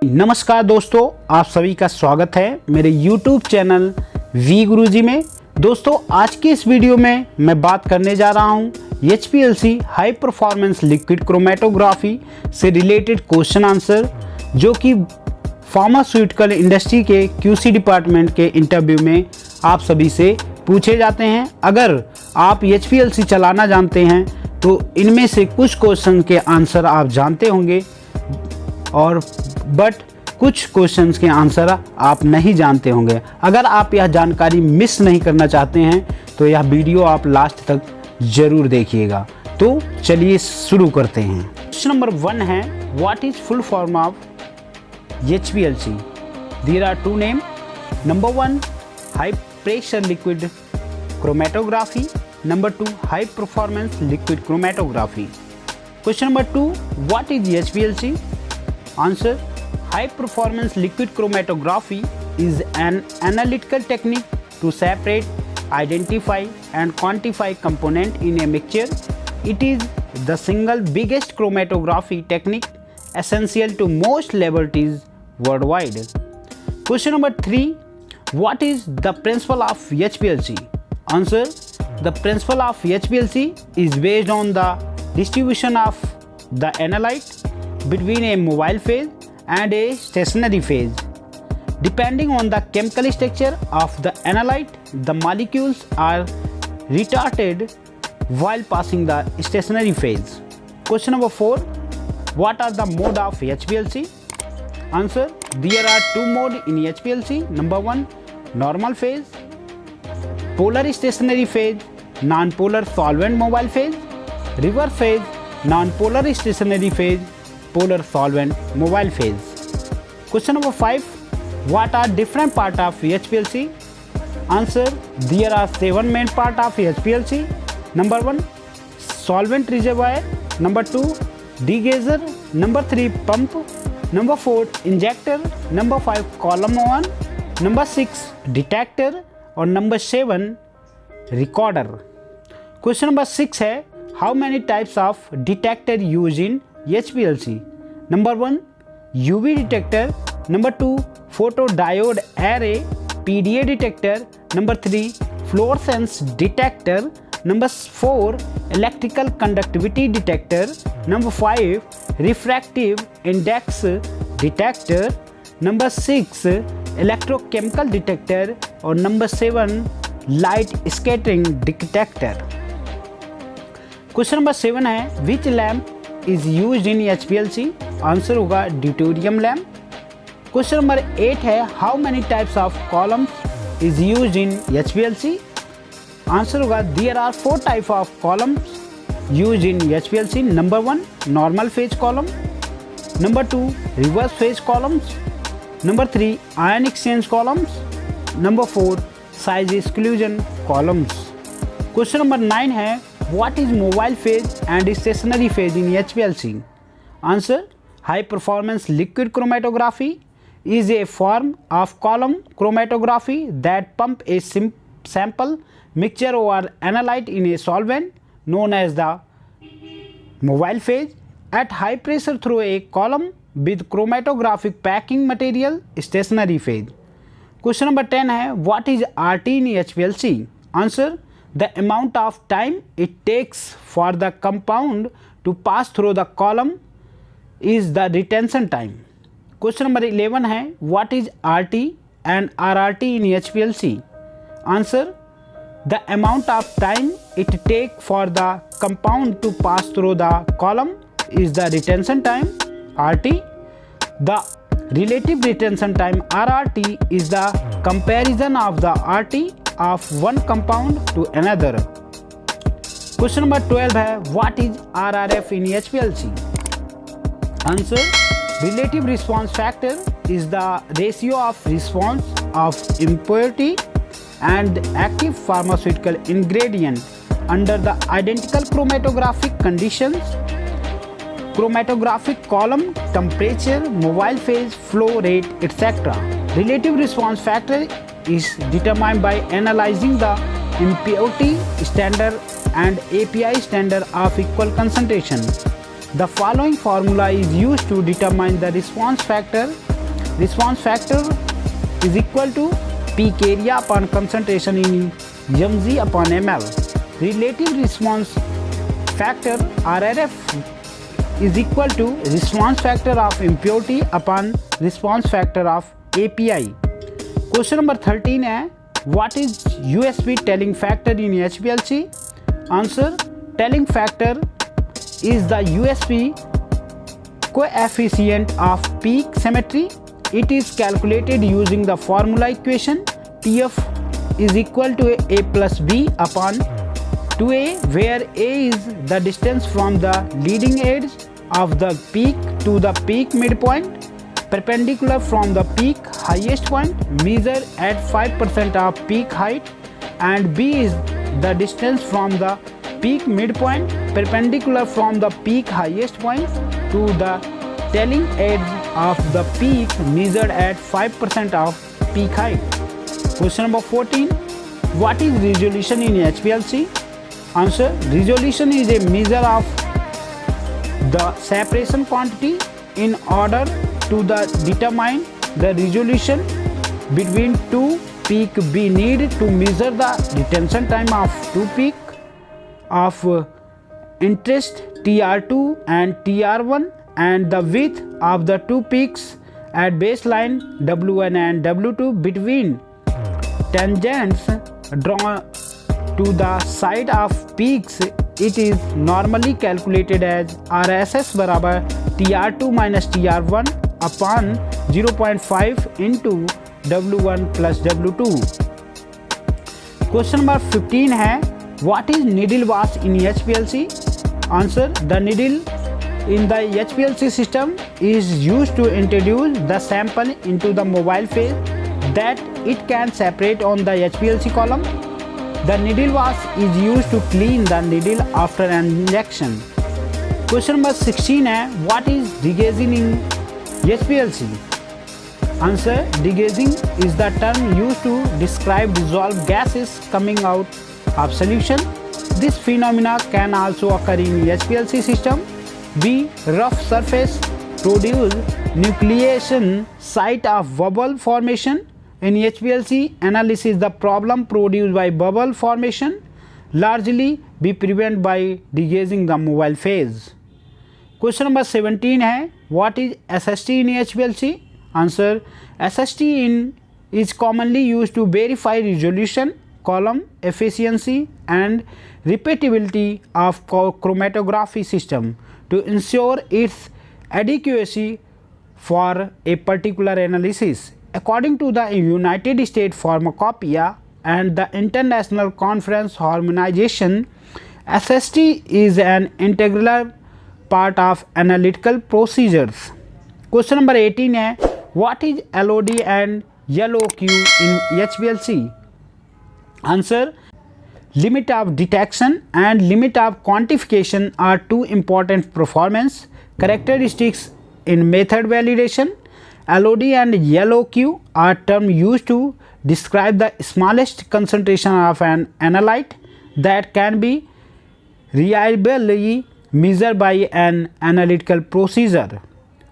नमस्कार दोस्तों, आप सभी का स्वागत है मेरे YouTube चैनल वी गुरुजी में। दोस्तों, आज की इस वीडियो में मैं बात करने जा रहा हूं HPLC high performance liquid chromatography से रिलेटेड क्वेश्चन आंसर, जो कि फार्मास्यूटिकल इंडस्ट्री के QC डिपार्टमेंट के इंटरव्यू में आप सभी से पूछे जाते हैं। अगर आप HPLC चलाना जानते हैं तो इनमें से कुछ क्वेश्चन के आंसर आप जानते होंगे और बट कुछ क्वेश्चंस के आंसर आप नहीं जानते होंगे। अगर आप यह जानकारी मिस नहीं करना चाहते हैं तो यह वीडियो आप लास्ट तक जरूर देखिएगा। तो चलिए शुरू करते हैं। क्वेश्चन नंबर 1 है, what is full form of HPLC? There are two name. Number 1 high pressure liquid chromatography, number 2 high performance liquid chromatography. Question number 2, what is HPLC? Answer: High performance liquid chromatography is an analytical technique to separate, identify and quantify component in a mixture. It is the single biggest chromatography technique essential to most laboratories worldwide. Question number 3, what is the principle of HPLC? Answer: the principle of HPLC is based on the distribution of the analyte between a mobile phase and a stationary phase. Depending on the chemical structure of the analyte, the molecules are retarded while passing the stationary phase. Question number 4, what are the mode of HPLC? Answer: there are two modes in HPLC. Number 1, normal phase, polar stationary phase, non-polar solvent mobile phase. Reverse phase, non-polar stationary phase, polar solvent mobile phase. Question number 5, what are different part of HPLC? Answer: there are 7 main part of HPLC. Number 1, solvent reservoir. Number 2, degauger. Number 3, pump. Number 4, injector. Number 5, column 1. Number 6, detector. और number 7, recorder. Question number 6 है, how many types of detector used in HPLC? Number 1, UV detector. Number 2, photodiode array PDA detector. Number 3, fluorescence detector. Number 4, electrical conductivity detector. Number 5, refractive index detector. Number 6, electrochemical detector. और number 7, light scattering detector. Question number 7 है, which lamp is used in HPLC? Answer होगा deuterium lamp. Question number 8 है, how many types of columns is used in HPLC? Answer होगा there are 4 type of columns used in HPLC. Number 1, normal phase column. Number 2, reverse phase columns. Number 3, ion exchange columns. Number 4, size exclusion columns. Question number 9 है, what is mobile phase and stationary phase in HPLC? Answer: high performance liquid chromatography is a form of column chromatography that pump a sample mixture or analyte in a solvent known as the mobile phase at high pressure through a column with chromatographic packing material, stationary phase. Question number 10 है, what is RT in HPLC? Answer: the amount of time it takes for the compound to pass through the column is the retention time. Question number 11 है, what is RT and RRT in HPLC? Answer: the amount of time it takes for the compound to pass through the column is the retention time, RT. The relative retention time, RRT, is the comparison of the RT of one compound to another. Question number 12 है, what is RRF in HPLC? Answer: relative response factor is the ratio of response of impurity and active pharmaceutical ingredient under the identical chromatographic conditions, chromatographic column temperature, mobile phase, flow rate, etc. Relative response factor is determined by analyzing the impurity standard and API standard of equal concentration. The following formula is used to determine the response factor response factor is equal to peak area upon concentration in mg upon ml. Relative response factor RRF is equal to response factor of impurity upon response factor of API. Question number 13 है, what is USP telling factor in HPLC? Answer, telling factor is the USP coefficient of peak symmetry. It is calculated using the formula equation TF is equal to A plus B upon 2A, where A is the distance from the leading edge of the peak to the peak midpoint, perpendicular from the peak highest point measured at 5% of peak height, and B is the distance from the peak midpoint perpendicular from the peak highest point to the tailing edge of the peak measured at 5% of peak height. Question number 14. What is resolution in HPLC? Answer, resolution is a measure of the separation quantity in order to determine the resolution between two peaks. We need to measure the retention time of two peaks of interest TR2 and TR1 and the width of the two peaks at baseline W1 and W2 between tangents drawn to the side of peaks. It is normally calculated as RSS बराबर TR2 minus TR1 upon 0.5 into W1 plus W2. Question number 15 है, what is needle wash in HPLC? Answer, the needle in the HPLC system is used to introduce the sample into the mobile phase that it can separate on the HPLC column. The needle wash is used to clean the needle after an injection. Question number 16 है, what is degazing in HPLC? Answer, degazing is the term used to describe dissolved gases coming out of solution. This phenomena can also occur in HPLC system. B. Rough surface produce nucleation site of bubble formation. In HPLC analysis, the problem produced by bubble formation largely be prevented by degazing the mobile phase. Question number 17 है, what is SST in HPLC? Answer, SST is commonly used to verify resolution, column efficiency and repeatability of chromatography system to ensure its adequacy for a particular analysis. According to the United States Pharmacopoeia and the International Conference Harmonization, SST is an integral part of analytical procedures. Question number 18 है, what is LOD and LOQ in HPLC? Answer, limit of detection and limit of quantification are two important performance characteristics in method validation. LOD and LOQ are terms used to describe the smallest concentration of an analyte that can be reliably measured by an analytical procedure.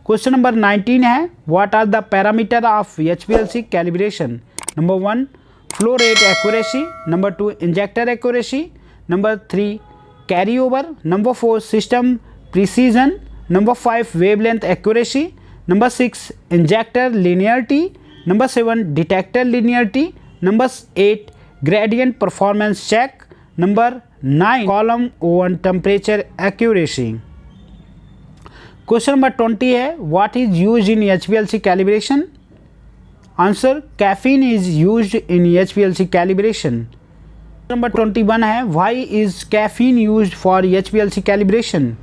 Question number 19 है, what are the parameters of HPLC calibration? Number 1, flow rate accuracy. Number 2, injector accuracy. Number 3, carryover. Number 4, system precision. Number 5, wavelength accuracy. Number 6, injector linearity. Number 7, detector linearity. Number 8, gradient performance check. Number 9, column oven temperature accuracy. Question number 20 है, what is used in HPLC calibration? Answer, caffeine is used in HPLC calibration. Number 21 है, why is caffeine used for HPLC calibration?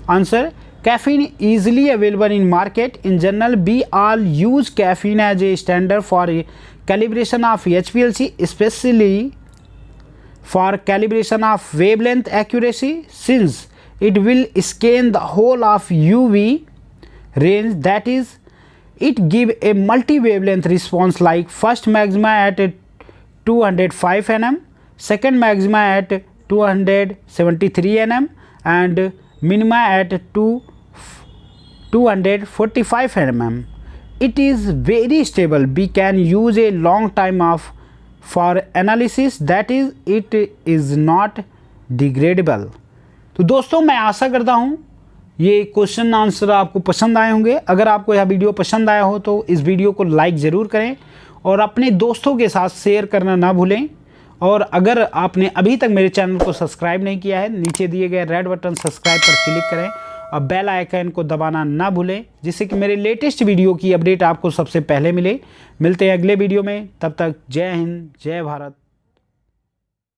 Answer, caffeine easily available in market. In general, we all use caffeine as a standard for calibration of HPLC, especially for calibration of wavelength accuracy, since it will scan the whole of UV range, that is, it give a multi-wavelength response like first maxima at 205 nm, second maxima at 273 nm and minima at 245 nm. it is very stable, we can use a long time of for analysis, that is it is not degradable। तो दोस्तों मैं आशा करता हूँ ये question answer आपको पसंद आए होंगे। अगर आपको यह वीडियो पसंद आया हो तो इस वीडियो को लाइक ज़रूर करें और अपने दोस्तों के साथ शेयर करना ना भूलें। और अगर आपने अभी तक मेरे चैनल को सब्सक्राइब नहीं किया है, नीचे दिए गए रेड बटन सब्सक्राइब पर क्लिक करें और बेल आइकन को दबाना ना भूलें, जिससे कि मेरे लेटेस्ट वीडियो की अपडेट आपको सबसे पहले मिले। मिलते हैं अगले वीडियो में, तब तक जय हिंद, जय भारत।